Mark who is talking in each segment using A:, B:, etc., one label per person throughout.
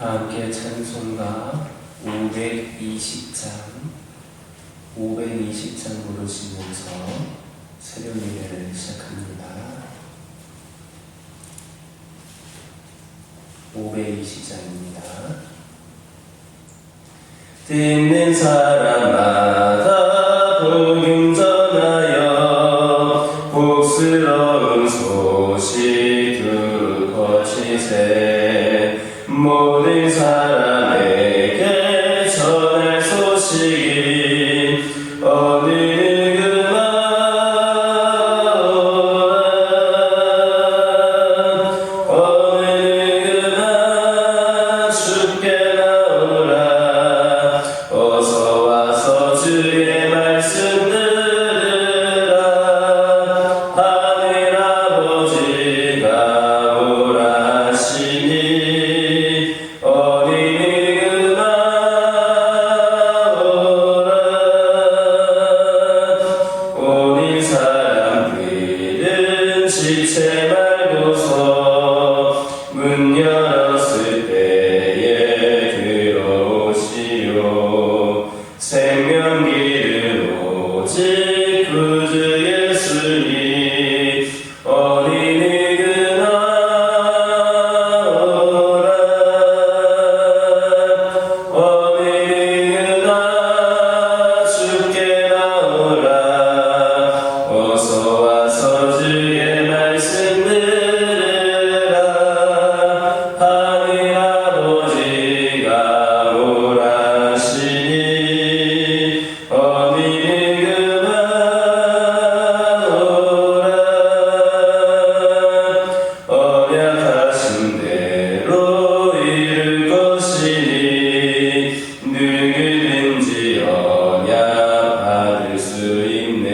A: 함께 찬송가 520장 부르시면서 새벽 예배를 시작합니다. 520장입니다. 듣는 사람마다 복음 전하여 복스러운 소식 들으시세. 모든 사람에게 전할 소식이 어느 누구나 주께 나오라. 어서 와서 주의 말씀 들으라. 하늘 아버지가 오라 하시니 어디 누구나 오라. 오는 사람들은 지체 말고서 문 열었을 때에 들어오시오. 생명길은 오직 구주 예수니 어디 누구나 오라. 어디 누구나 주께 나오라. 어서 와서 주의 말씀 들으라. 하늘 아버지가 오라 하시니 어디 누구나 오라. 언약하신 대로 이룰 것이니 누구든지 언약 받을 수 있네.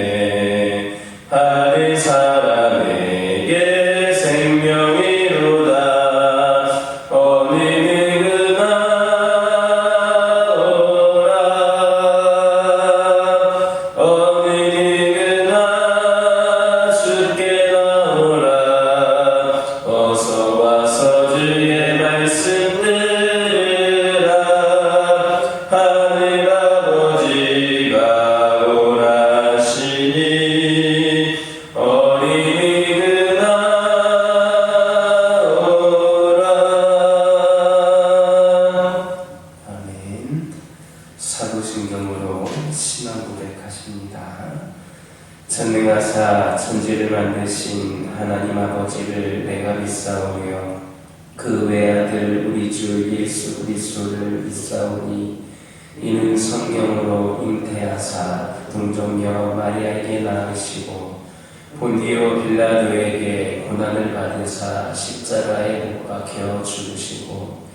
A: 하늘 사람에게 생명이로다. 어느 누구나 오라. 어느 누구나 주께 나오라. 어서 와서 주의 말씀 들으라. 하늘 아버지가 오라 하시니 어디 누구나 오라. 아멘. 사도신경으로 신앙 고백하십니다. 전능하사 천지를 만드신 하나님 아버지를 내가 믿사오며 그 외아들 우리 주 예수 그리스도를 믿사오니 이는 성령으로 잉태하사 동정녀 마리아에게 낳으시고 본디오 빌라도에게 고난을 받으사 십자가에 못 박혀 죽으시고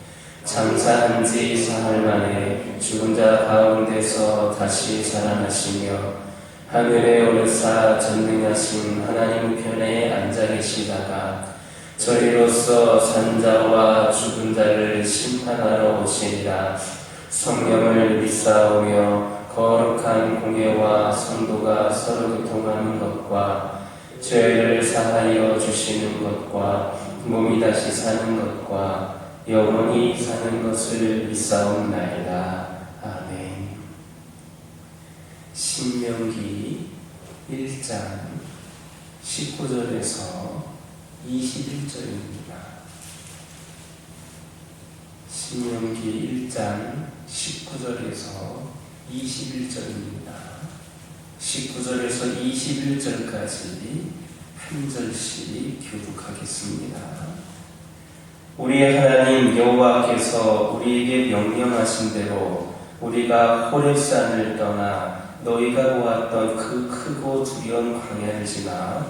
A: 장사한 지 사흘 만에 죽은 자 가운데서 다시 살아나시며 하늘에 오르사 전능하신 하나님 우편에 앉아 계시다가 저희로서 산자와 죽은 자를 심판하러 오시리라. 성령을 믿사오며 거룩한 공예와 성도가 서로 교통하는 것과 죄를 사하여 주시는 것과 몸이 다시 사는 것과 영원히 사는 것을 믿사옵나이다. 아멘. 신명기 1장 19절에서 21절입니다. 신명기 1장 19절에서 21절입니다. 19절에서 21절까지 한 절씩 교독하겠습니다. 우리 하나님 여호와께서 우리에게 명령하신 대로 우리가 호렙산을 떠나 너희가 보았던 그 크고 두려운 광야를 지나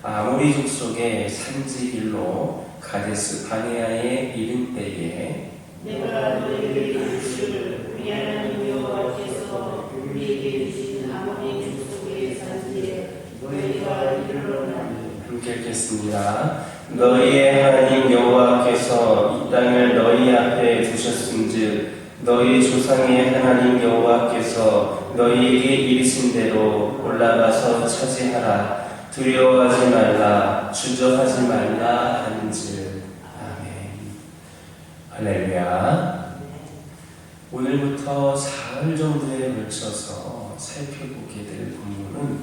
A: 아모리 족속의 산지길로 가데스 바네아에 이른 때에
B: 내가 너희에게 이르시기를 우리 하나님 여호와께서 우리에게 주신 아모리 족속의 산지에 너희가 이르러나니.
A: 함께 읽겠습니다. 너희의 하나님 여호와께서 이 땅을 너희 앞에 두셨은즉 너희 조상의 하나님 여호와께서 너희에게 이르신 대로 올라가서 차지하라. 두려워하지 말라. 주저하지 말라 하는즉. 아멘. 할렐루야. 오늘부터 사흘 정도에 걸쳐서 살펴보게 될 본문은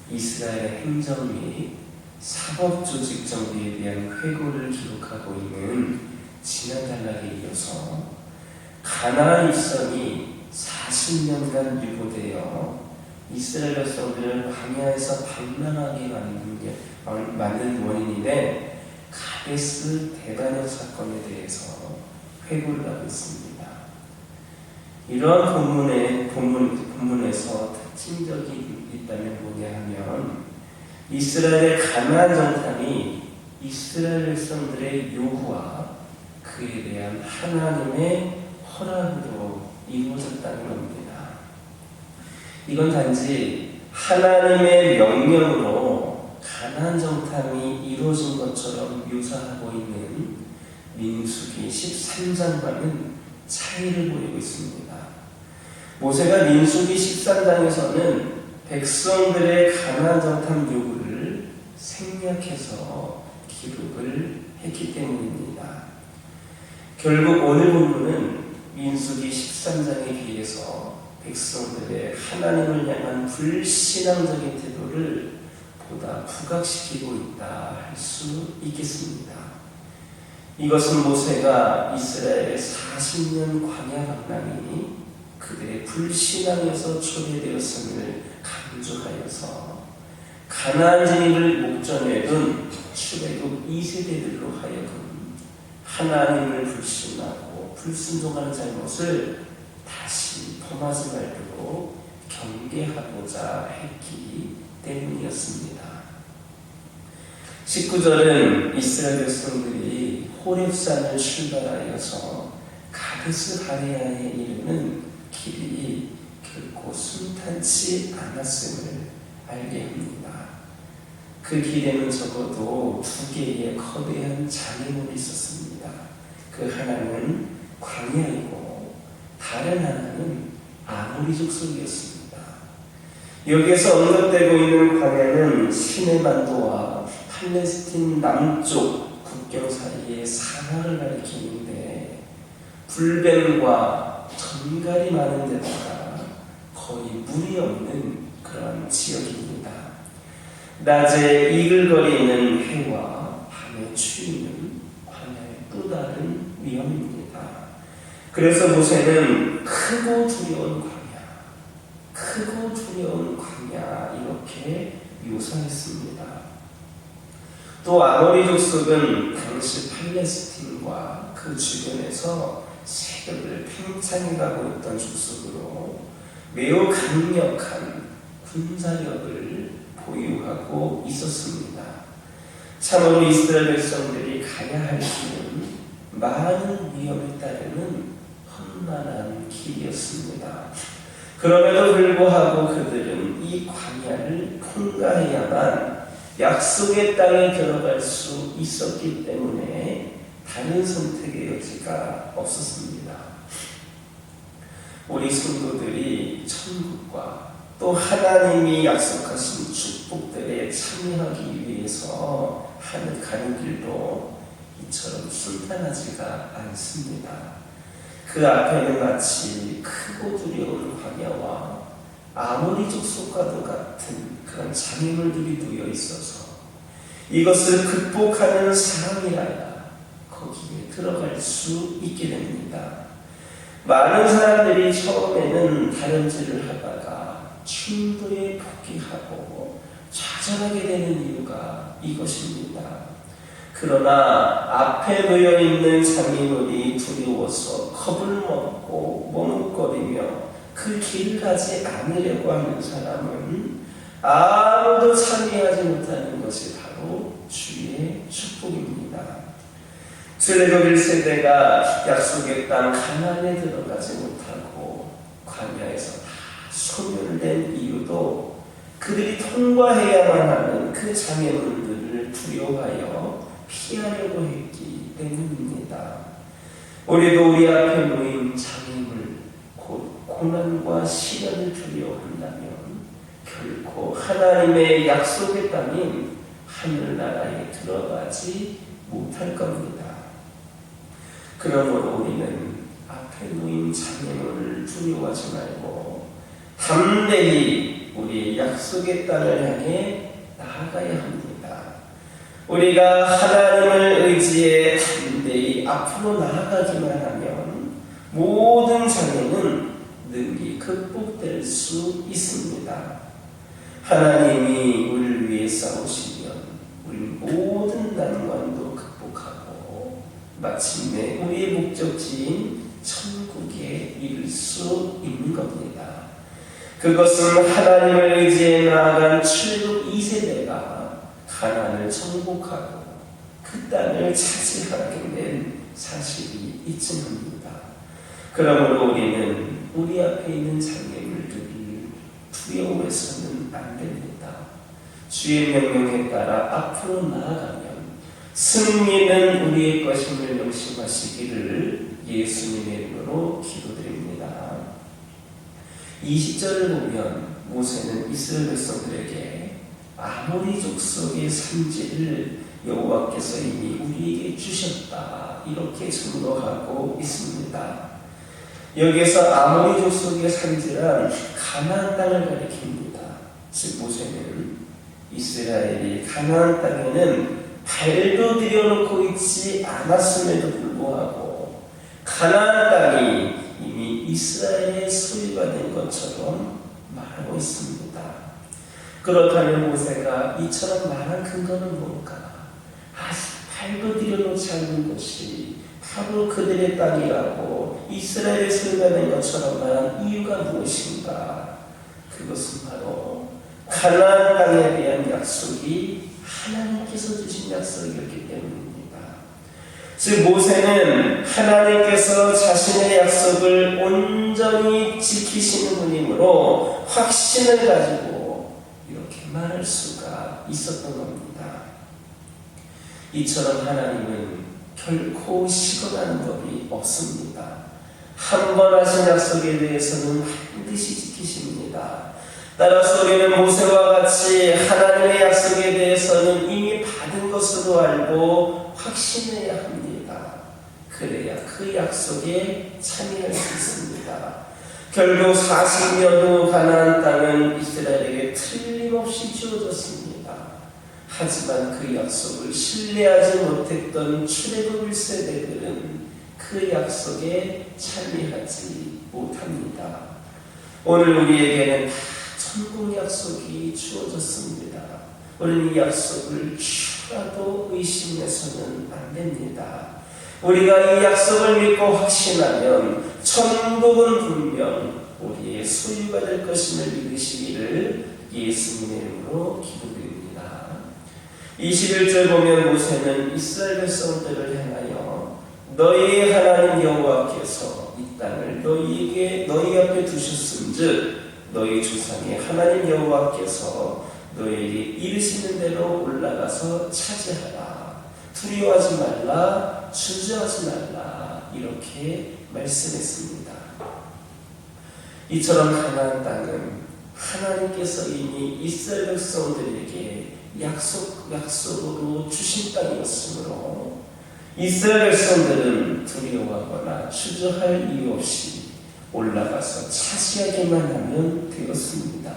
A: 이스라엘 행정 및 사법조직 정비에 대한 회고를 기록하고 있는 지난 단락에 이어서 가나안 입성이 40년간 유보되어 이스라엘 백성들을 광야에서 방랑하게 만든 원인인데 가데스 대반역 사건에 대해서 회고를 하고 있습니다. 이러한 본문에서 특징적인 있다면 뭐냐 하면 이스라엘의 가나안 정탐이 이스라엘 백성들의 요구와 그에 대한 하나님의 허락으로 이루어졌다는 겁니다. 이건 단지 하나님의 명령으로 가나안 정탐이 이루어진 것처럼 묘사하고 있는 민수기 13장과는 차이를 보이고 있습니다. 모세가 민수기 13장에서는 백성들의 가나안 정탐 요구를 생략해서 기록을 했기 때문입니다. 결국 오늘 본문은 민수기 13장에 비해서 백성들의 하나님을 향한 불신앙적인 태도를 보다 부각시키고 있다 할 수 있겠습니다. 이것은 모세가 이스라엘의 40년 광야 방랑이 그들의 불신앙에서 초래되었음을 강조하여서 가나안 진입을 목전에 둔 출애굽 2세대들로 하여금 하나님을 불신하고 불순종하는 잘못을 다시 범하지 말도록 경계하고자 했기 때문이었습니다. 19절은 이스라엘 백성들이 호렙산을 출발하여서 가데스 바네아에 이르는 길이 결코 순탄치 않았음을 알게 합니다. 그 길에는 적어도 2개의 거대한 장애물이 있었습니다. 그 하나는 광야이고 다른 하나는 아모리 족속이었습니다. 여기에서 언급되고 있는 광야는 시내반도와 팔레스틴 남쪽 국경 사이의 사막을 가리키는데 불뱀과 전갈이 많은 데다가 거의 물이 없는 그런 지역입니다. 낮에 이글거리는 해와 밤에 추위는 광야의 또 다른 위험입니다. 그래서 모세는 크고 두려운 광야 이렇게 묘사했습니다. 또 아모리 족속은 당시 팔레스틴과 그 주변에서 세력을 팽창해 가고 있던 족속으로 매우 강력한 군사력을 보유하고 있었습니다. 참으로 이스라엘 백성들이 가야 할 길은 많은 위험에 따르는 험난한 길이었습니다. 그럼에도 불구하고 그들은 이 광야를 통과해야만 약속의 땅에 들어갈 수 있었기 때문에 다른 선택의 여지가 없었습니다. 우리 성도들이 천국과 또 하나님이 약속하신 축복들에 참여하기 위해서 가는 길도 이처럼 순탄하지가 않습니다. 그 앞에는 마치 크고 두려운 광야와 아모리 족속과도 같은 그런 장애물들이 놓여 있어서 이것을 극복하는 사람이라야 거기에 들어갈 수 있게 됩니다. 많은 사람들이 처음에는 다른질을 하다가 충돌에 포기하고 좌절하게 되는 이유가 이것입니다. 그러나 앞에 놓여 있는 장애물이 두려워서 겁을 먹고 머뭇거리며 그 길을 가지 않으려고 하는 사람은 아무도 참여하지 못하는 것이 바로 주의 축복입니다. 출애굽 1세대가 약속의 땅 가나안에 들어가지 못하고 광야에서 다 소멸된 이유도 그들이 통과해야만 하는 그 장애물들을 두려워하여 피하려고 했기 때문입니다. 우리도 우리 앞에 놓인 장애물, 곧 고난과 시련을 두려워한다면 결코 하나님의 약속의 땅인 하늘나라에 들어가지 못할 겁니다. 그러므로 우리는 앞에 놓인 장애물을 두려워하지 말고 담대히 우리의 약속의 땅을 향해 나아가야 합니다. 우리가 하나님을 의지해 담대히 앞으로 나아가기만 하면 모든 장애는 능히 극복될 수 있습니다. 하나님이 우리를 위해 싸우시면 우리 모든 난관도 극복하고 마침내 우리의 목적지인 천국에 이를 수 있는 겁니다. 그것은 하나님을 의지해 나아간 출애굽 2세대가 가나안을 정복하고 그 땅을 차지하게 된 사실이 있음입니다. 그러므로 우리는 우리 앞에 있는 장애물들을 두려워해서는 안 됩니다. 주의 명령에 따라 앞으로 나아가면 승리는 우리의 것임을 명심하시기를 예수님의 이름으로 기도드립니다. 20절을 보면 모세는 이스라엘 백성들에게 아모리 족속의 산지를 여호와께서 이미 우리에게 주셨다 이렇게 증거하고 있습니다. 여기에서 아모리 족속의 산지란 가나안 땅을 가리킵니다. 즉 모세는 이스라엘이 가나안 땅에는 발도 들여놓고 있지 않았음에도 불구하고 가나안 땅이 이미 이스라엘의 소유가 된 것처럼 말하고 있습니다. 그렇다면 모세가 이처럼 말한 근거는 뭘까? 발도 들여놓지 않는 것이 바로 그들의 땅이라고 이스라엘의 소유가 된 것처럼 말한 이유가 무엇인가? 그것은 바로 가나안 땅에 대한 약속이 하나님께서 주신 약속이었기 때문입니다. 즉 모세는 하나님께서 자신의 약속을 온전히 지키시는 분이므로 확신을 가지고 이렇게 말할 수가 있었던 겁니다. 이처럼 하나님은 결코 시건하는 법이 없습니다. 한 번 하신 약속에 대해서는 반드시 지키십니다. 따라서 우리는 모세와 같이 하나님의 약속에 대해서는 이미 받은 것으로 알고 확신해야 합니다. 그래야 그 약속에 참여할 수 있습니다. 결국 40년 후 가나안 땅은 이스라엘에게 틀림없이 주어졌습니다. 하지만 그 약속을 신뢰하지 못했던 출애굽 1세대들은 그 약속에 참여하지 못합니다. 오늘 우리에게는 천국 약속이 주어졌습니다. 우리는 이 약속을 추라도 의심해서는 안 됩니다. 우리가 이 약속을 믿고 확신하면 천국은 분명 우리의 소유가 될 것임을 믿으시기를 예수님의 이름으로 기도드립니다. 21절 보면 모세는 이스라엘 백성들을 향하여 너희의 하나님 여호와께서 이 땅을 너희 앞에 두셨은즉 너희 조상의 하나님 여호와께서 너희에게 이르시는 대로 올라가서 차지하라. 두려워하지 말라. 주저하지 말라. 이렇게 말씀했습니다. 이처럼 가나안 땅은 하나님께서 이미 이스라엘 백성들에게 약속으로 주신 땅이었으므로 이스라엘 백성들은 두려워하거나 주저할 이유 없이 올라가서 차지하기만 하면 되었습니다.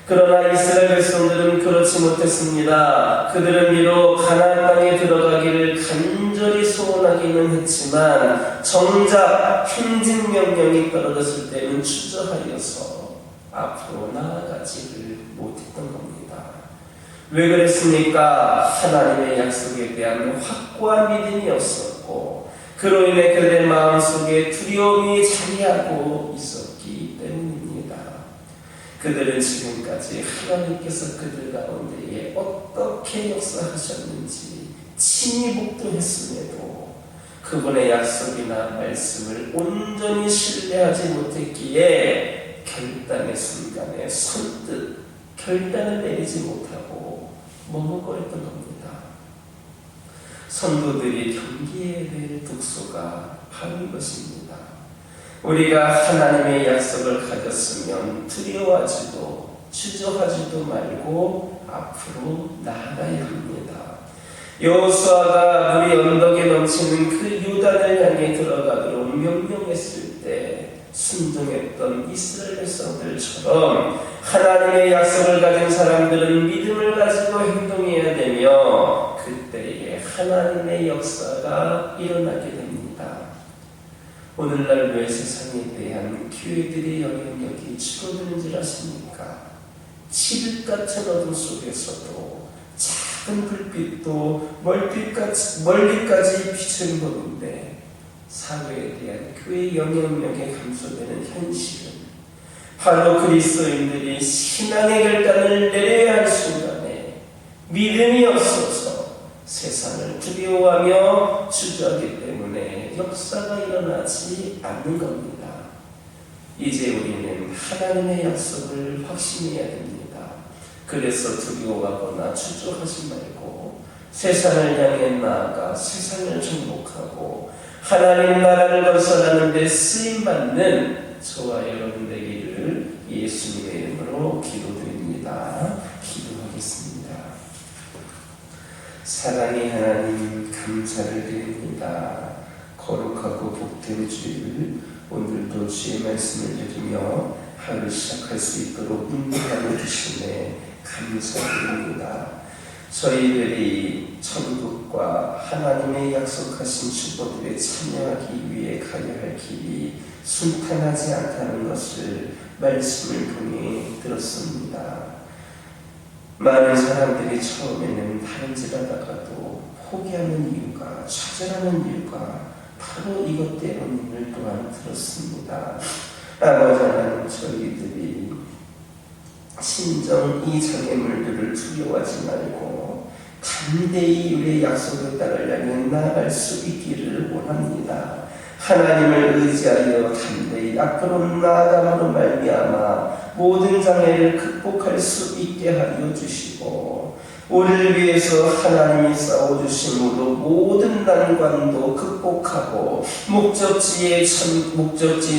A: 그러나 이스라엘 백성들은 그렇지 못했습니다. 그들은 비록 가나안 땅에 들어가기를 간절히 소원하기는 했지만 정작 행진 명령이 떨어졌을 때는 주저하여서 앞으로 나아가지를 못했던 겁니다. 왜 그랬습니까? 하나님의 약속에 대한 확고한 믿음이 없었고 그로 인해 그들의 마음속에 두려움이 자리하고 있었기 때문입니다. 그들은 지금까지 하나님께서 그들 가운데에 어떻게 역사하셨는지 친히 목도했음에도 그분의 약속이나 말씀을 온전히 신뢰하지 못했기에 결단의 순간에 선뜻 결단을 내리지 못하고 머뭇거렸던 겁니다. 성도들이 경계해야 될 독소가 바로 이것입니다. 우리가 하나님의 약속을 가졌으면 두려워하지도 주저하지도 말고 앞으로 나아가야 합니다. 여호수아가 물이 언덕에 넘치는 그 요단을 향해 들어가도록 명령했을 때 순종했던 이스라엘 백성들처럼 하나님의 약속을 가진 사람들은 믿음을 가지고 행동해야 되며 그때에 하나님의 역사가 일어나게 됩니다. 오늘날 왜 세상에 대한 교회들의 영향력이 줄어드는 줄 아십니까? 칠흑 같은 어둠 속에서도 작은 불빛도 멀리까지 비추는 법인데 사회에 대한 교회의 영향력에 감소되는 현실은 바로 그리스도인들이 신앙의 결단을 내려야 할 순간에 믿음이 없어서 세상을 두려워하며 주저하기 때문에 역사가 일어나지 않는 겁니다. 이제 우리는 하나님의 약속을 확신해야 됩니다. 그래서 두려워하거나 주저하지 말고 세상을 향해 나아가 세상을 정복하고 하나님 나라를 건설하는 데 쓰임받는 저와 여러분 되기를 예수님의 이름으로 기도드립니다. 기도하겠습니다. 사랑의 하나님 감사를 드립니다. 거룩하고 복된 주일 오늘도 주의 말씀을 들으며 하루 시작할 수 있도록 인도하여 주시네 감사드립니다. 저희들이 천국과 하나님의 약속하신 축복들에 참여하기 위해 가야 할 길이 순탄하지 않다는 것을 말씀을 통해 들었습니다. 많은 사람들이 처음에는 다름질하다가도 포기하는 이유가 좌절하는 이유가 바로 이것 때문임을 또한 들었습니다. 아버지 하나님 저희들이 신정 이 장애물들을 두려워하지 말고 담대히 우리의 약속의 땅을 향해 나아갈 수 있기를 원합니다. 하나님을 의지하여 담대히 앞으로 나아감으로 말미암아 모든 장애를 극복할 수 있게 하여 주시고 우리를 위해서 하나님이 싸워주심으로 모든 난관도 극복하고 목적지인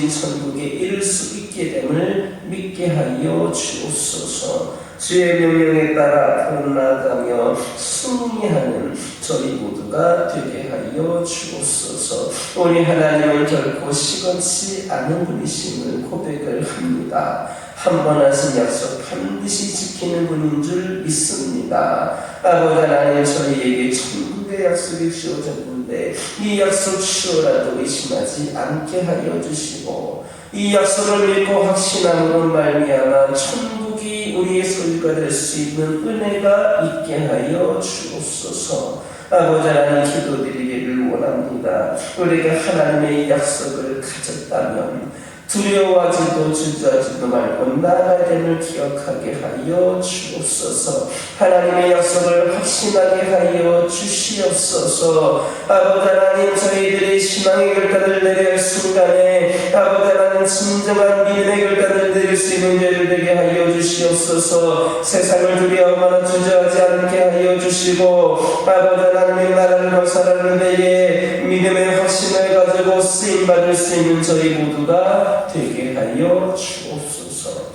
A: 천국에 이를 수 있게 됨을 믿게 하여 주옵소서. 주의 명령에 따라 앞으로 나아가며 승리하는 저희 모두가 되게 하여 주옵소서. 우리 하나님은 결코 시건치 않은 분이심을 고백을 합니다. 한 번 하신 약속 반드시 지키는 분인 줄 믿습니다. 아버지 하나님 저희에게 천국의 약속이 주어졌는데 이 약속 주어라도 의심하지 않게 하여 주시고 이 약속을 믿고 확신함으로 말미암아 천국이 우리의 소유가 될 수 있는 은혜가 있게 하여 주옵소서. 아버지 하나님 기도드리기를 원합니다. 우리가 하나님의 약속을 가졌다면 두려워하지도 주저하지도 말고 나아가야 됨을 기억하게 하여 주옵소서. 하나님의 약속을 확신하게 하여 주시옵소서. 아버지 하나님 저희들이 신앙의 결단을 내릴 순간에 아버지 하나님 진정한 믿음의 결단을 내릴 수 있는 죄를 되게 하여 주시옵소서. 세상을 두려워하거나 주저하지 않게 하여 주시고 아버지 하나님의 나라를 건설하는 데에 믿음의 확신을 가지고 쓰임받을 수 있는 저희 모두가 되게 하여 주옵소서.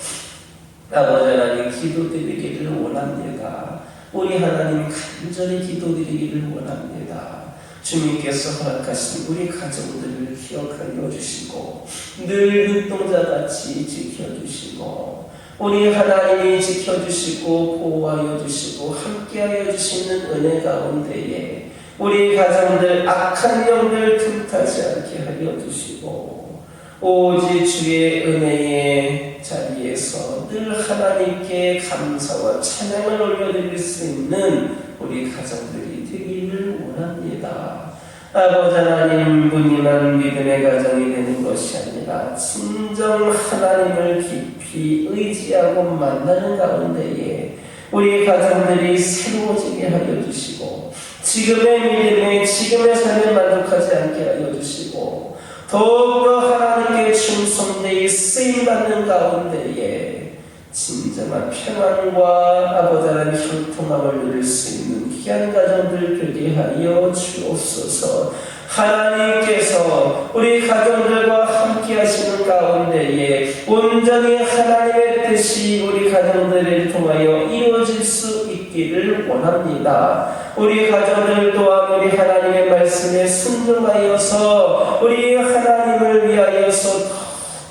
A: 아버지 하나님 기도드리기를 원합니다. 우리 하나님 간절히 기도드리기를 원합니다. 주님께서 허락하신 우리 가정들을 기억하여 주시고 늘 눈동자같이 지켜주시고 우리 하나님이 지켜주시고 보호하여 주시고 함께하여 주시는 은혜 가운데에 우리 가정들 악한 영들 틈타지 않게 하여 주시고 오직 주의 은혜의 자리에서 늘 하나님께 감사와 찬양을 올려드릴 수 있는 우리 가정들이 되기를 원합니다. 아버지 하나님 분이만 믿음의 가정이 되는 것이 아니라 진정 하나님을 깊이 의지하고 만나는 가운데에 우리 가정들이 새로워지게 하여 주시고 지금의 믿음에 지금의 삶에 만족하지 않게 하여 주시고 더욱더 하나님께 충성되이 쓰임받는 가운데에 진정한 평안과 아버지 하나님 형통함을 누릴 수 있는 귀한 가정들 되게 하여 주옵소서. 하나님께서 우리 가정들과 함께 하시는 가운데에 온전히 하나님의 뜻이 우리 가정들을 통하여 이루어질 수 있기를 원합니다. 우리 가정들 또한 우리 하나님의 말씀에 순종하여서 우리 하나님을 위하여서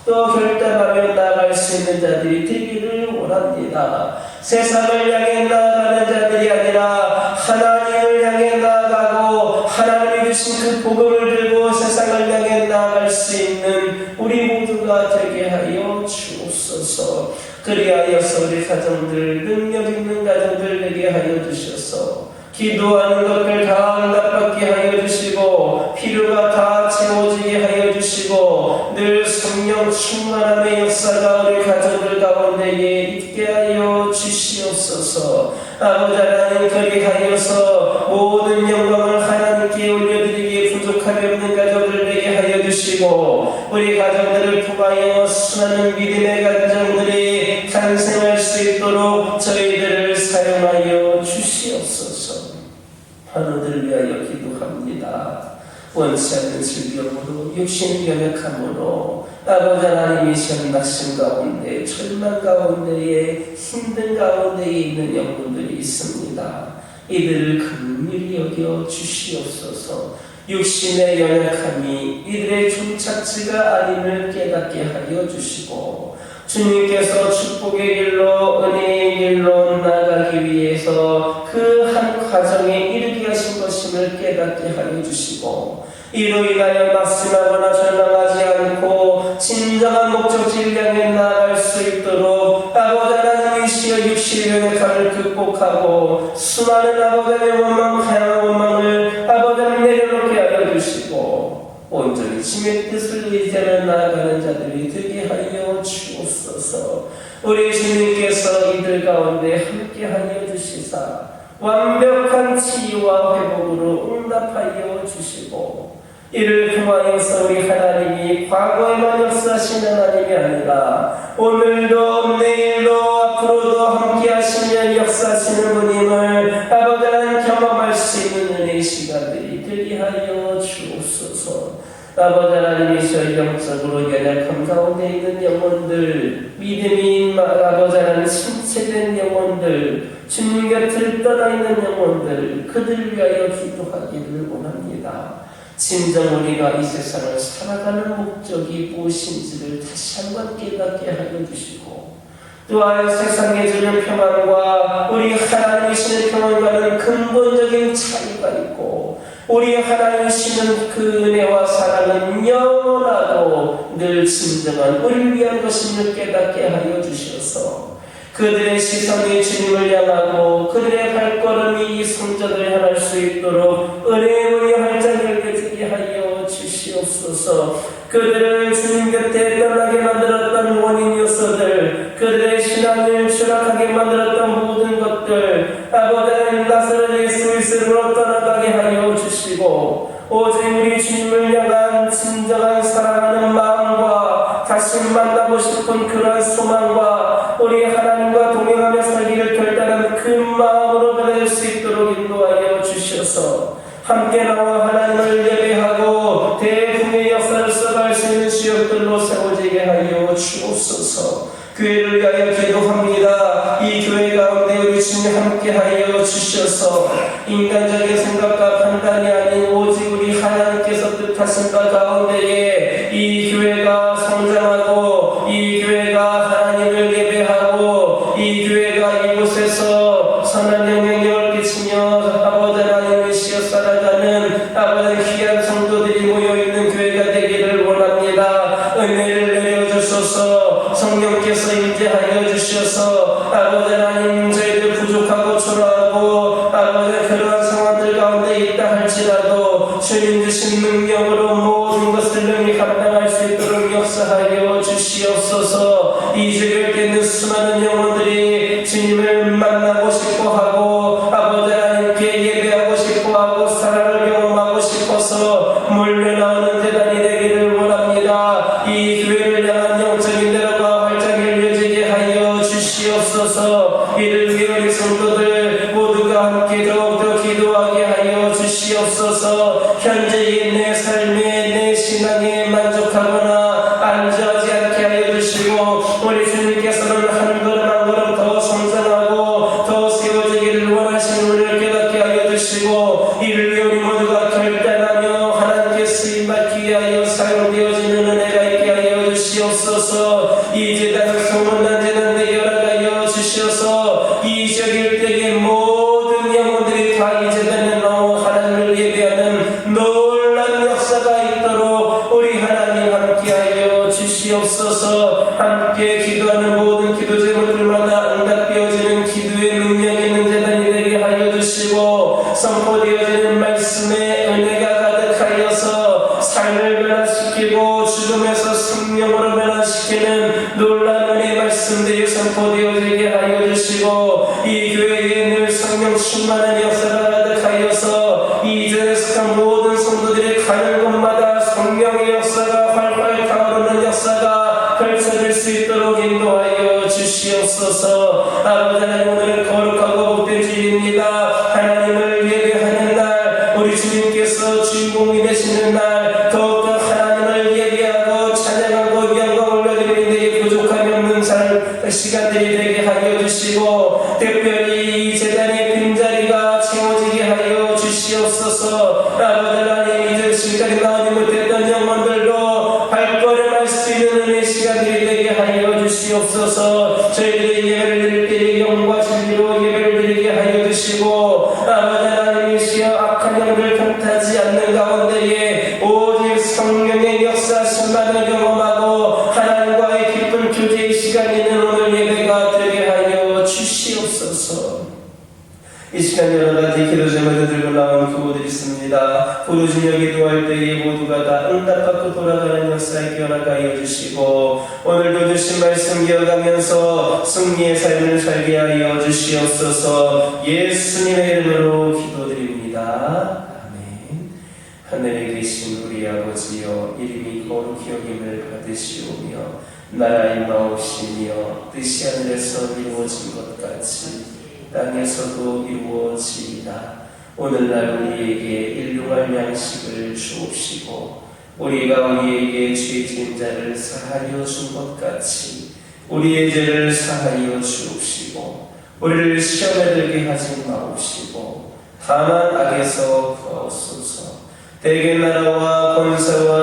A: 또 결단하며 나아갈 수 있는 자들이 되기를 원합니다. 세상을 향해 나아가는 자들이 아니라 하나님을 향해 나아가고 하나님이 주신 그 복음을 들고 세상을 향해 나아갈 수 있는 우리 모두가 되게 하여 주옵소서. 그리하여서 우리 가정들, 능력 있는 가정들 되게 하여 주셔서 기도하는 것들 다 응답받게 하여 주시고 필요가 다 채워지게 하여 주시고 늘 성령 충만함의 역사가 우리 가정들 가운데에 있게 하여 주시옵소서. 아버지 하나님, 그리하여서 모든 영광을 하나님께 올려드리기에 부족함이 없는 가정들 되게 하여 주시고 우리 가정들을 통하여 수많은 믿음의 가정들이 탄생할 수 있도록 저희들을 사용하여 주시옵소서. 하늘을 위하여 기도합니다. 원치 않는 질병으로 육신이 연약함으로 아버지 하나님이 현낙심 가운데 절망 가운데에 힘든 가운데에 있는 영혼들이 있습니다. 이들을 긍휼히 여겨 주시옵소서. 육신의 연약함이 이들의 종착지가 아님을 깨닫게 하여 주시고 주님께서 축복의 길로 은혜의 길로 나아가기 위해서 그 한 과정에 이르게 하신 것임을 깨닫게 하여 주시고 이로 인하여 낙심하거나 절망하지 않고 진정한 목적지를 향해 나아갈 수 있도록 아버지 하나님이시여 육신의 연약함을 극복하고 수많은 아버지의 원망, 다양한 원망을 아버지 하나님 내려놓게 하여 주시고 온전히 주님의 뜻을 의지하며 나아가는 자들이 되게 하여 주옵소서. 우리 주님께서 이들 가운데 함께 하여 주시사 완벽한 치유와 회복으로 응답하여 주시고 이를 통하여서 우리 하나님이 과거에만 역사하시는 하나님이 아니라 오늘도 내일도 앞으로도 함께 하시며 역사하시는 분임을 아버지 하나님 경험할 수 있는 은혜의 시간들이 되게 하여 주옵소서. 아버지 하나님이시여 영적으로 연약함 가운데 있는 영혼들, 믿음이 아버지 하나님 신체된 영혼들, 주님 곁을 떠나 있는 영혼들, 그들 위하여 기도하기를 원합니다. 진정 우리가 이 세상을 살아가는 목적이 무엇인지를 다시 한번 깨닫게 하여 주시고 또한 세상에 주는 평안과 우리 하나님이시는 평안과는 근본적인 차이가 있고 우리 하나님이시는 그 은혜와 사랑은 영원하고 늘 진정한 우리를 위한 것임을 깨닫게 하여 주셔서 그들의 시선이 주님을 향하고 그들의 발걸음이 이 성전을 향할 수 있도록 은혜의 문이 활짝 열려지게 하여 주시옵소서. 그들을 주님 곁에 떠나게 만들었던 원인 요소들, 그들의 신앙을 추락하게 만들었던 모든 것들 아버지 하나님 나사렛 예수 그리스도로 떠나가게 하여 주시고 오직 우리 주님을 향한 진정한 사랑하는 마음과 다시 만나고 싶은 그런 소망과 우리 하나님과 동행하며 살기를 결단한 그 마음으로 변할 수 있도록 인도하여 주셔서 함께 나와 하나님을 예배하고 대풍의 역사를 써갈 수 있는 지역들로 세워지게 하여 주옵소서. 교회를 위하여 기도합니다. 이 교회 가운데 우리 주님 함께 하여 주셔서 인간적인 생각과 판단이 아닌 오직 우리 하나님께서 뜻하신 바 가운데에 이 교회가 성장하고 이 교회가 하나님을 예배하고 이 교회가 이곳에서 선한 영향력을 끼치며 아버지 하나님이시여 살아가는 아버지 귀한 성도들이 모여있는 교회가 되기를 원합니다. 은혜를 내려주소서. 성령께서 임재하여 주셔서 아버지 하나님 저희들 부족하고 초라하고 아버지 그러한 상황들 가운데 있다 할지라도 주님 주신 능력으로 모든 것을 능히 감당할 수 있도록 역사하여 주시옵소서. 이 주일에 있는 수많은 영혼들이 주님을 만나고 싶어하고 아버지 하나님께 예배하고 싶어하고 사랑을 경험하고 싶어서 몰려나오는 대단히 되기를 원합니다. 이 교회를 향한 영적인 대로가 활짝 열려지게 하여 주시옵소서. 이를 위해 우리 성도들 모두가 함께 더욱더 기도하게 하여 주시옵소서. 현재의 내 삶에 내 신앙에 만족하거나 안주하지 않게 하여 주시고 우리 주님께서는 한 걸음 한 걸음 더 성장하고 더 세워지기를 원하시는 우리를 깨닫게 하여 주시고 위하여 사용되어지는 은혜가 있게 하여 주시옵소서. 이 제단을 소문난 제단 되게 허락하여 주시옵소서. 이 지역 일대의 모든 영혼들이 다 이 제단에 나와 하나님을 예배하는 놀라운 역사가 있도록 우리 하나님 함께하여 주시옵소서. 함께 기도하는 모든 기도 제목들마다 응답되어지는 기도의 능력 있는 제단이 되게 하여 주시고, 선포되어지는 말씀의 은혜가 가득하여서 삶을 변화시키고 죽음에서 생명으로 변화시키는 놀라운 은혜의 말씀들이 선포되어지게 하여 주시고, 이 교회에 늘 성령 충만한 역사가 가득하여서 이 자리에 속한 모든 성도들이 가는 곳마다 성령의 역사가 활활 타오르는 역사가 펼쳐질 수 있도록 인도하여 주시옵소서. 아버지 하나님, 오늘은 거룩하고 복된 주일입니다. 하나님을 예배하는 날, 우리 주님께서 주인공이 되시는 날, 더욱더 하나님을 예배하고 찬양하고 영광 올려드리는 데에 부족함이 없는 시간들이 되게 하여 주시고, 특별히 이 제단의 빈자리가 채워지게 하여 주시옵소서. 아버지 하나님, 이제 지금까지 나오지 못했던 영혼들도 발걸음할 수 있는 은혜의 시간들이 되게 하여 주시옵소서. 저희들의 예배를 드릴 때 영과 진리로 예배를 드리게 하여 주시고, 아버지 하나님, 이시여 악한 영들 평타지 않는 가운데에 오직 성령의 역사심만을 경험하고 하나님과의 깊은 교제의 시간이 있는 오늘 예배가 되게 하여 주시옵소서. 이 시간 여러 가지 기도 제목을 들고 나온 교우들이 있습니다. 부르짖어 기도할 때에 모두가 다 응답받고 돌아가는 역사에 허락하여 주시고, 오늘도 주신 말씀 이어가면서 승리의 삶을 살게 하여 주시옵소서. 예수님의 이름으로 기도드립니다. 아멘. 하늘에 계신 우리 아버지여, 이름이 거룩히 여김을 받으시오며 나라의 마옵시며 뜻이 하늘에서 이루어진 것 같이 땅에서도 이루어지이다. 오늘날 우리에게 일용할 양식을 주옵시고, 우리가 우리에게 죄 지은 자를 사하여 준 것 같이 우리의 죄를 사하여 주옵시고, 우리를 시험에 들게 하지 마옵시고 다만 악에서 구하옵소서. 대개 나라와 권세와